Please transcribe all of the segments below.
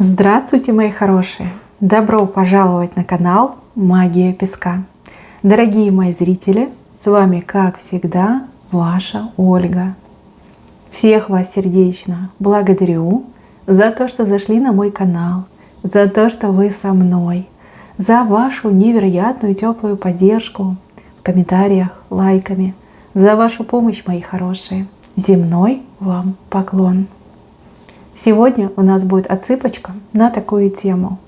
Здравствуйте, мои хорошие! Добро пожаловать на канал Магия Песка. Дорогие мои зрители, с вами, как всегда, ваша Ольга. Всех вас сердечно благодарю за то, что зашли на мой канал, за то, что вы со мной, за вашу невероятную теплую поддержку в комментариях, лайками, за вашу помощь, мои хорошие. Земной вам поклон! Сегодня у нас будет отсыпочка на такую тему.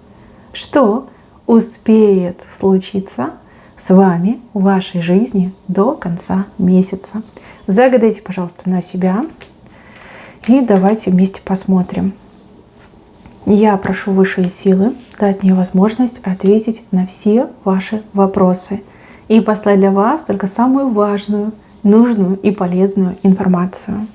Что успеет случиться с вами в вашей жизни до конца месяца? Загадайте, пожалуйста, на себя. И давайте вместе посмотрим. Я прошу высшие силы дать мне возможность ответить на все ваши вопросы и послать для вас только самую важную, нужную и полезную информацию.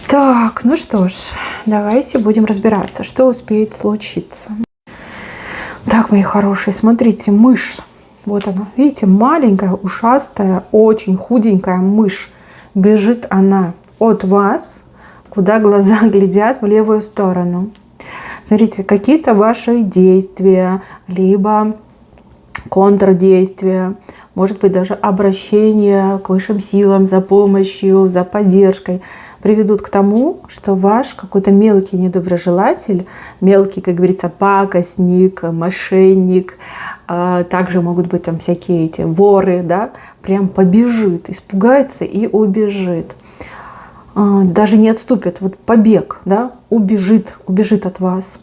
Так, ну что ж, давайте будем разбираться, что успеет случиться. Так, мои хорошие, смотрите, мышь. Вот она, видите, маленькая, ушастая, очень худенькая мышь. Бежит она от вас, куда глаза глядят, в левую сторону. Смотрите, какие-то ваши действия, либо контрдействия, может быть, даже обращение к высшим силам за помощью, за поддержкой приведут к тому, что ваш какой-то мелкий недоброжелатель, мелкий, как говорится, пакостник, мошенник, также могут быть там всякие эти воры, да, прям побежит, испугается и убежит. Даже не отступит, вот побег, да, убежит от вас.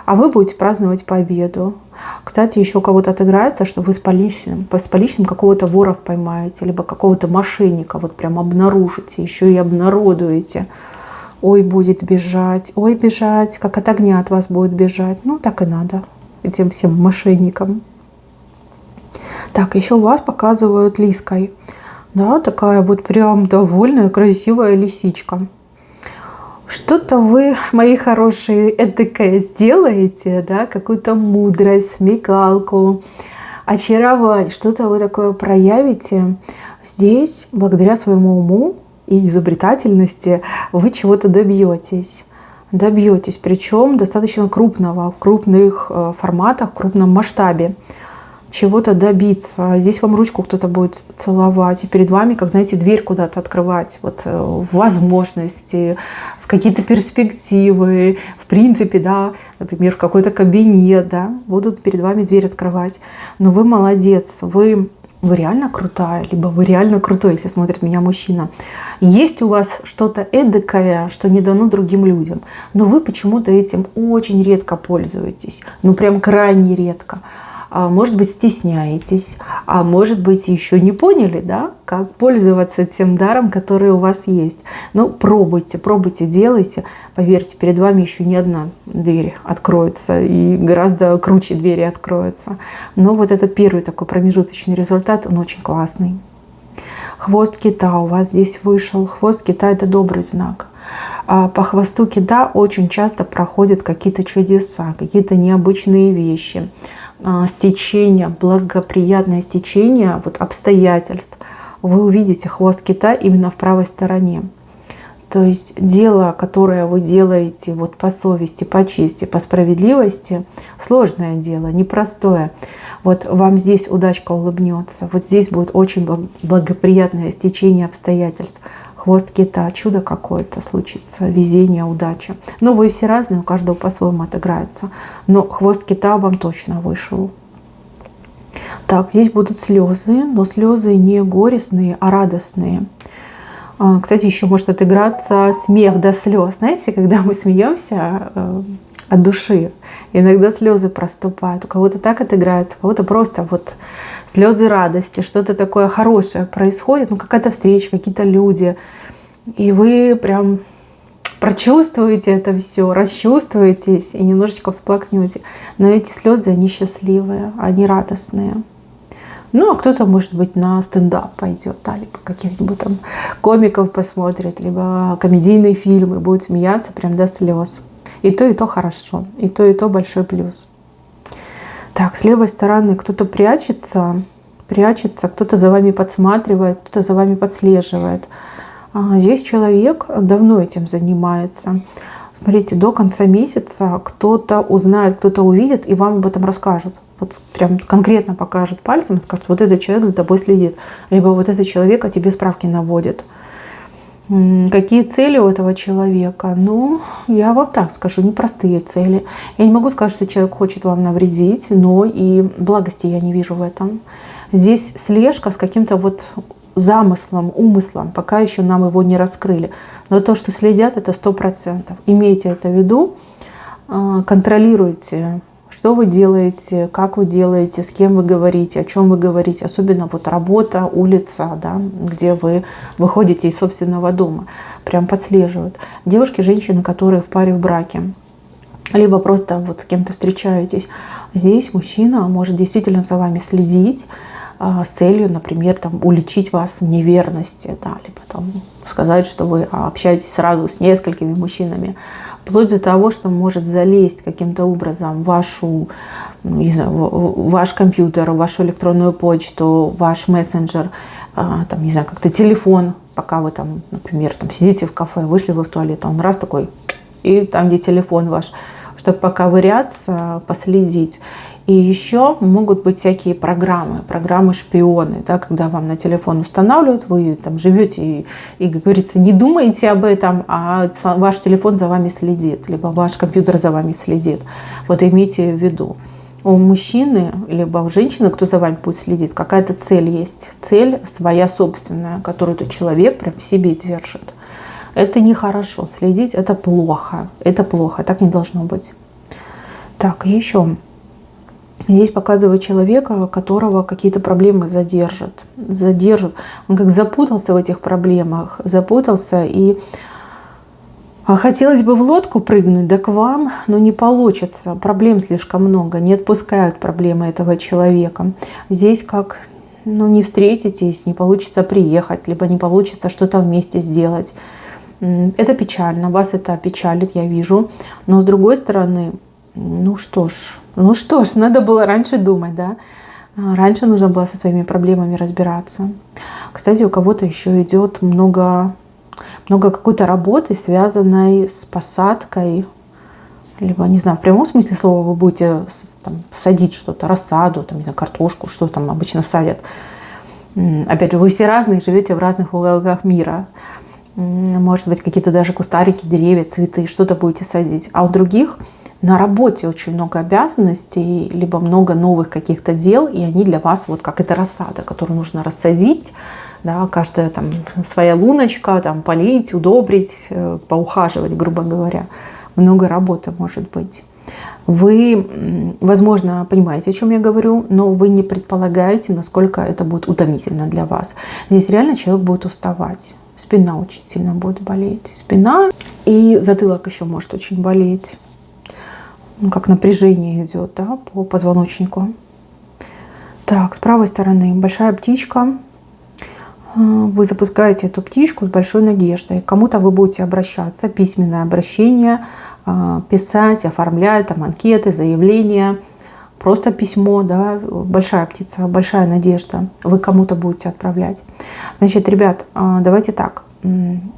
А вы будете праздновать победу. Кстати, еще у кого-то отыграется, что вы с поличным какого-то вора поймаете, либо какого-то мошенника вот прям обнаружите, еще и обнародуете. Ой, будет бежать, ой, бежать, как от огня от вас будет бежать. Ну, так и надо этим всем мошенникам. Так, еще вас показывают лиской. Да, такая вот прям довольная, красивая лисичка. Что-то вы, мои хорошие, эдакое сделаете, да, какую-то мудрость, смекалку, очарование, что-то вы такое проявите. Здесь, благодаря своему уму и изобретательности, вы чего-то добьетесь. Причем достаточно крупного, в крупных форматах, в крупном масштабе. Чего-то добиться. Здесь вам ручку кто-то будет целовать, и перед вами, как, знаете, дверь куда-то открывать, вот возможности, в какие-то перспективы, в принципе, да, например, в какой-то кабинет, да, будут перед вами дверь открывать. Но вы молодец, вы реально крутая, либо вы реально крутой, если смотрит меня мужчина. Есть у вас что-то эдакое, что не дано другим людям, но вы почему-то этим очень редко пользуетесь, ну прям крайне редко. Может быть, стесняетесь, а может быть, еще не поняли, да, как пользоваться тем даром, который у вас есть. Ну, пробуйте, делайте. Поверьте, перед вами еще не одна дверь откроется, и гораздо круче двери откроются. Но вот этот первый такой промежуточный результат, он очень классный. Хвост кита у вас здесь вышел. Хвост кита – это добрый знак. По хвосту кита очень часто проходят какие-то чудеса, какие-то необычные вещи. Стечение, благоприятное стечение вот, обстоятельств. Вы увидите хвост кита именно в правой стороне. То есть дело, которое вы делаете вот, по совести, по чести, по справедливости, сложное дело, непростое. Вот вам здесь удачка улыбнется. Вот здесь будет очень благоприятное стечение обстоятельств. Хвост кита, чудо какое-то случится, везение, удача. Но вы все разные, у каждого по-своему отыграется. Но хвост кита вам точно вышел. Так, здесь будут слезы, но слезы не горестные, а радостные. Кстати, еще может отыграться смех до слез. Знаете, когда мы смеемся от души, иногда слезы проступают. У кого-то так отыграются, у кого-то просто вот слезы радости, что-то такое хорошее происходит, ну какая-то встреча, какие-то люди. И вы прям прочувствуете это все, расчувствуетесь и немножечко всплакнете. Но эти слезы, они счастливые, они радостные. Ну, а кто-то, может быть, на стендап пойдет, да, либо каких-нибудь там комиков посмотрит, либо комедийные фильмы, будет смеяться прям до слез. И то хорошо, и то большой плюс. Так, с левой стороны кто-то прячется, прячется, кто-то за вами подсматривает, кто-то за вами подслеживает. Здесь человек давно этим занимается. Смотрите, до конца месяца кто-то узнает, кто-то увидит и вам об этом расскажут. Вот прям конкретно покажут пальцем и скажут: вот этот человек за тобой следит, либо вот этот человек о тебе справки наводит. Какие цели у этого человека? Ну, я вам так скажу, непростые цели. Я не могу сказать, что человек хочет вам навредить, но и благости я не вижу в этом. Здесь слежка с каким-то вот замыслом, умыслом, пока еще нам его не раскрыли. Но то, что следят, это 100%. Имейте это в виду, контролируйте, что вы делаете, как вы делаете, с кем вы говорите, о чем вы говорите. Особенно вот работа, улица, да, где вы выходите из собственного дома. Прям подслеживают. Девушки, женщины, которые в паре, в браке, либо просто вот с кем-то встречаетесь. Здесь мужчина может действительно за вами следить, с целью, например, там, уличить вас в неверности, да, либо там, сказать, что вы общаетесь сразу с несколькими мужчинами, вплоть до того, что может залезть каким-то образом в вашу, не знаю, ваш компьютер, вашу электронную почту, ваш мессенджер, там, не знаю, как-то телефон, пока вы там, например, там, сидите в кафе, вышли вы в туалет, он раз такой, и там, где телефон ваш, чтобы поковыряться, последить. И еще могут быть всякие программы шпионы, да, когда вам на телефон устанавливают, вы там живете и, как говорится, не думаете об этом, а ваш телефон за вами следит, либо ваш компьютер за вами следит. Вот имейте в виду. У мужчины, либо у женщины, кто за вами будет следить, какая-то цель есть. Цель своя собственная, которую этот человек прям в себе держит. Это нехорошо. Следить — это плохо. Это плохо. Так не должно быть. Так, еще. Здесь показывает человека, которого какие-то проблемы задержат. Он как запутался в этих проблемах, запутался, и хотелось бы в лодку прыгнуть, да к вам, но не получится. Проблем слишком много, не отпускают проблемы этого человека. Здесь как не встретитесь, не получится приехать, либо не получится что-то вместе сделать. Это печально, вас это печалит, я вижу. Но с другой стороны, ну что ж, надо было раньше думать, да? Раньше нужно было со своими проблемами разбираться. Кстати, у кого-то еще идет много какой-то работы, связанной с посадкой, либо, не знаю, в прямом смысле слова вы будете там садить что-то, рассаду, там, не знаю, картошку, что там обычно садят. Опять же, вы все разные, живете в разных уголках мира. Может быть, какие-то даже кустарники, деревья, цветы, что-то будете садить. А у других на работе очень много обязанностей, либо много новых каких-то дел, и они для вас вот как это рассада, которую нужно рассадить, да, каждая там своя луночка, там полить, удобрить, поухаживать, грубо говоря. Много работы может быть. Вы, возможно, понимаете, о чем я говорю, но вы не предполагаете, насколько это будет утомительно для вас. Здесь реально человек будет уставать. Спина очень сильно будет болеть. Спина и затылок еще может очень болеть. Как напряжение идет, да, по позвоночнику. Так, с правой стороны большая птичка. Вы запускаете эту птичку с большой надеждой. Кому-то вы будете обращаться, письменное обращение, писать, оформлять там анкеты, заявления, просто письмо, да, большая птица, большая надежда. Вы кому-то будете отправлять. Значит, ребят, давайте так.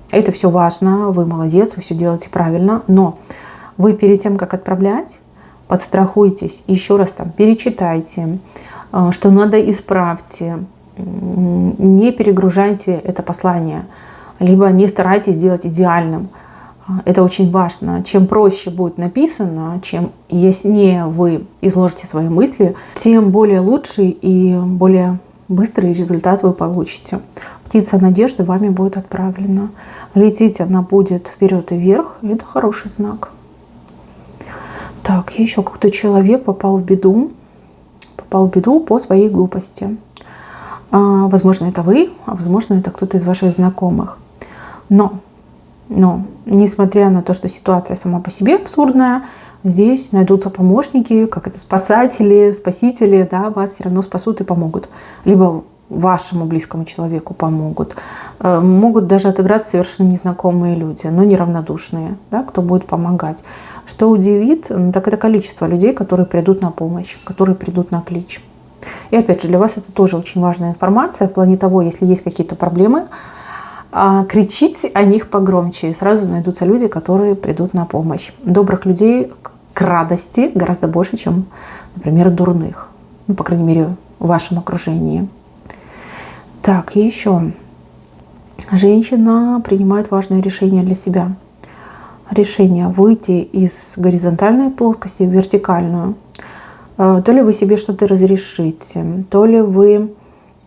Это все важно, вы молодец, вы все делаете правильно, но вы перед тем, как отправлять, подстрахуйтесь, еще раз там перечитайте, что надо исправьте, не перегружайте это послание, либо не старайтесь сделать идеальным. Это очень важно. Чем проще будет написано, чем яснее вы изложите свои мысли, тем более лучший и более быстрый результат вы получите. Птица надежды вами будет отправлена. Лететь она будет вперед и вверх. Это хороший знак. Так, еще какой-то человек попал в беду по своей глупости. Возможно, это вы, а возможно, это кто-то из ваших знакомых. Но, несмотря на то, что ситуация сама по себе абсурдная, здесь найдутся помощники, спасители, да, вас все равно спасут и помогут. Либо вашему близкому человеку помогут. Могут даже отыграться совершенно незнакомые люди, но неравнодушные, да, кто будет помогать. Что удивит, так это количество людей, которые придут на помощь, которые придут на клич. И опять же, для вас это тоже очень важная информация в плане того, если есть какие-то проблемы, кричите о них погромче, и сразу найдутся люди, которые придут на помощь. Добрых людей к радости гораздо больше, чем, например, дурных. Ну, по крайней мере, в вашем окружении. Так, и еще. Женщина принимает важное решение для себя. Решение выйти из горизонтальной плоскости в вертикальную. То ли вы себе что-то разрешите, то ли вы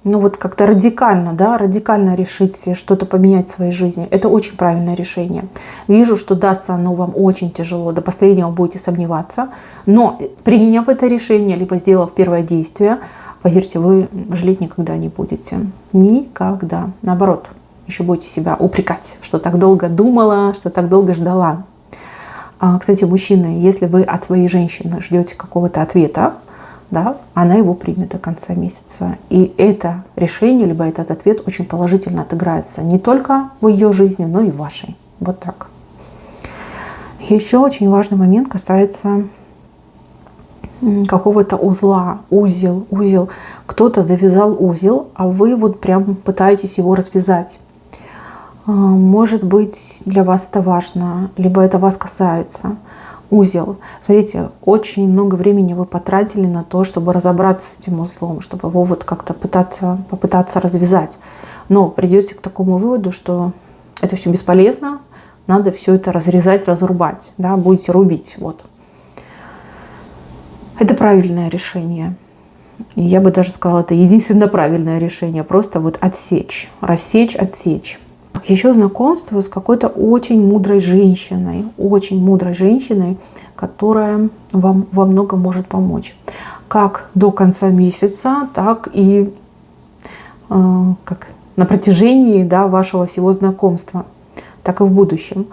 вот как-то радикально решите что-то поменять в своей жизни. Это очень правильное решение. Вижу, что дастся оно вам очень тяжело, до последнего будете сомневаться. Но приняв это решение, либо сделав первое действие, поверьте, вы жалеть никогда не будете. Никогда. Наоборот, еще будете себя упрекать, что так долго думала, что так долго ждала. Кстати, мужчины, если вы от своей женщины ждете какого-то ответа, да, она его примет до конца месяца. И это решение, либо этот ответ очень положительно отыграется не только в ее жизни, но и в вашей. Вот так. Еще очень важный момент касается какого-то узла, узел. Кто-то завязал узел, а вы вот прям пытаетесь его развязать. Может быть, для вас это важно, либо это вас касается. Узел. Смотрите, очень много времени вы потратили на то, чтобы разобраться с этим узлом, чтобы его вот как-то попытаться развязать. Но придете к такому выводу, что это все бесполезно, надо все это разрезать, разрубать, да, будете рубить. Вот. Это правильное решение. Я бы даже сказала, это единственно правильное решение. Просто вот отсечь, рассечь, отсечь. Еще знакомство с какой-то очень мудрой женщиной, которая вам во многом может помочь. Как до конца месяца, так и как на протяжении, да, вашего всего знакомства, так и в будущем.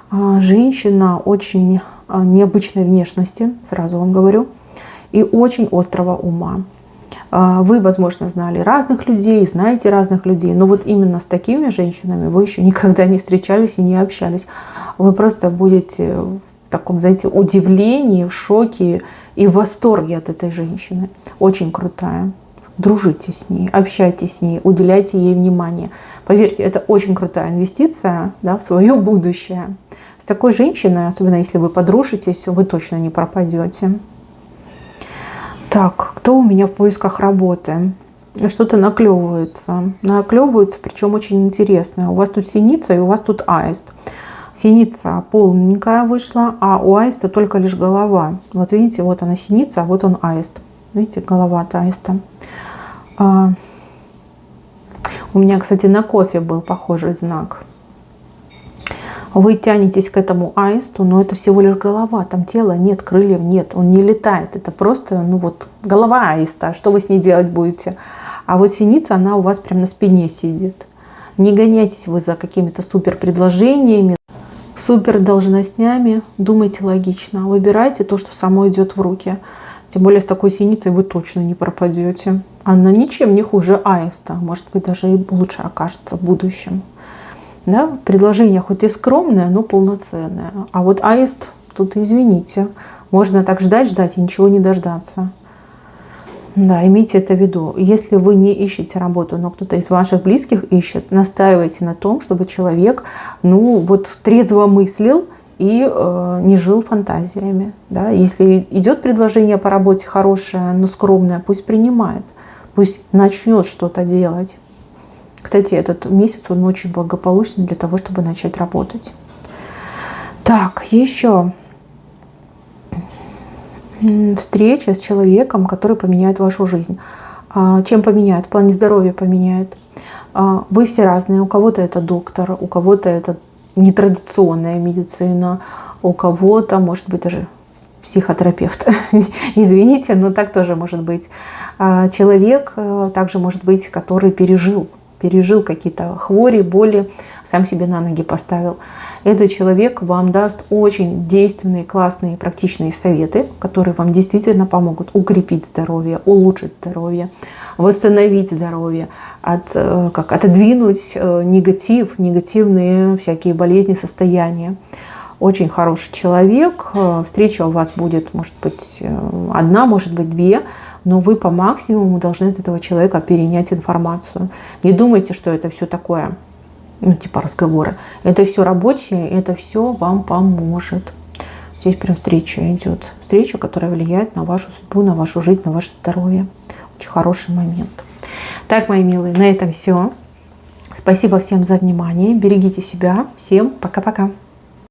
Женщина очень необычной внешности, сразу вам говорю, и очень острого ума. Вы, возможно, знали разных людей, знаете разных людей, но вот именно с такими женщинами вы еще никогда не встречались и не общались. Вы просто будете в таком, знаете, удивлении, в шоке и в восторге от этой женщины. Очень крутая. Дружите с ней, общайтесь с ней, уделяйте ей внимание. Поверьте, это очень крутая инвестиция, да, в свое будущее. С такой женщиной, особенно если вы подружитесь, вы точно не пропадете. Так, кто у меня в поисках работы? Что-то наклевывается, причем очень интересное. У вас тут синица и у вас тут аист. Синица полненькая вышла, а у аиста только лишь голова. Вот видите, вот она синица, а вот он аист. Видите, голова от аиста. У меня, кстати, на кофе был похожий знак. Вы тянетесь к этому аисту, но это всего лишь голова, там тела нет, крыльев нет, он не летает. Это просто, голова аиста, что вы с ней делать будете? А вот синица, она у вас прям на спине сидит. Не гоняйтесь вы за какими-то супер предложениями, супер должностями, думайте логично, выбирайте то, что само идет в руки. Тем более с такой синицей вы точно не пропадете. Она ничем не хуже аиста, может быть, даже и лучше окажется в будущем. Да? Предложение хоть и скромное, но полноценное. А вот аист, тут извините, можно так ждать и ничего не дождаться. Да, имейте это в виду. Если вы не ищете работу, но кто-то из ваших близких ищет, настаивайте на том, чтобы человек, трезво мыслил и не жил фантазиями. Да? Если идет предложение по работе хорошее, но скромное, пусть принимает, пусть начнет что-то делать. Кстати, этот месяц, он очень благополучный для того, чтобы начать работать. Так, еще встреча с человеком, который поменяет вашу жизнь. Чем поменяет? В плане здоровья поменяет. Вы все разные. У кого-то это доктор, у кого-то это нетрадиционная медицина, у кого-то, может быть, даже психотерапевт. Извините, но так тоже может быть. Человек также может быть, который пережил какие-то хвори, боли, сам себе на ноги поставил. Этот человек вам даст очень действенные, классные, практичные советы, которые вам действительно помогут укрепить здоровье, улучшить здоровье, восстановить здоровье, отодвинуть негативные всякие болезни, состояния. очень хороший человек. Встреча у вас будет, может быть, одна, может быть, две, но вы по максимуму должны от этого человека перенять информацию. Не думайте, что это все такое, ну, типа разговоры. Это все рабочее, это все вам поможет. Здесь прям встреча идет. Встреча, которая влияет на вашу судьбу, на вашу жизнь, на ваше здоровье. Очень хороший момент. Так, мои милые, на этом все. Спасибо всем за внимание. Берегите себя. Всем пока-пока.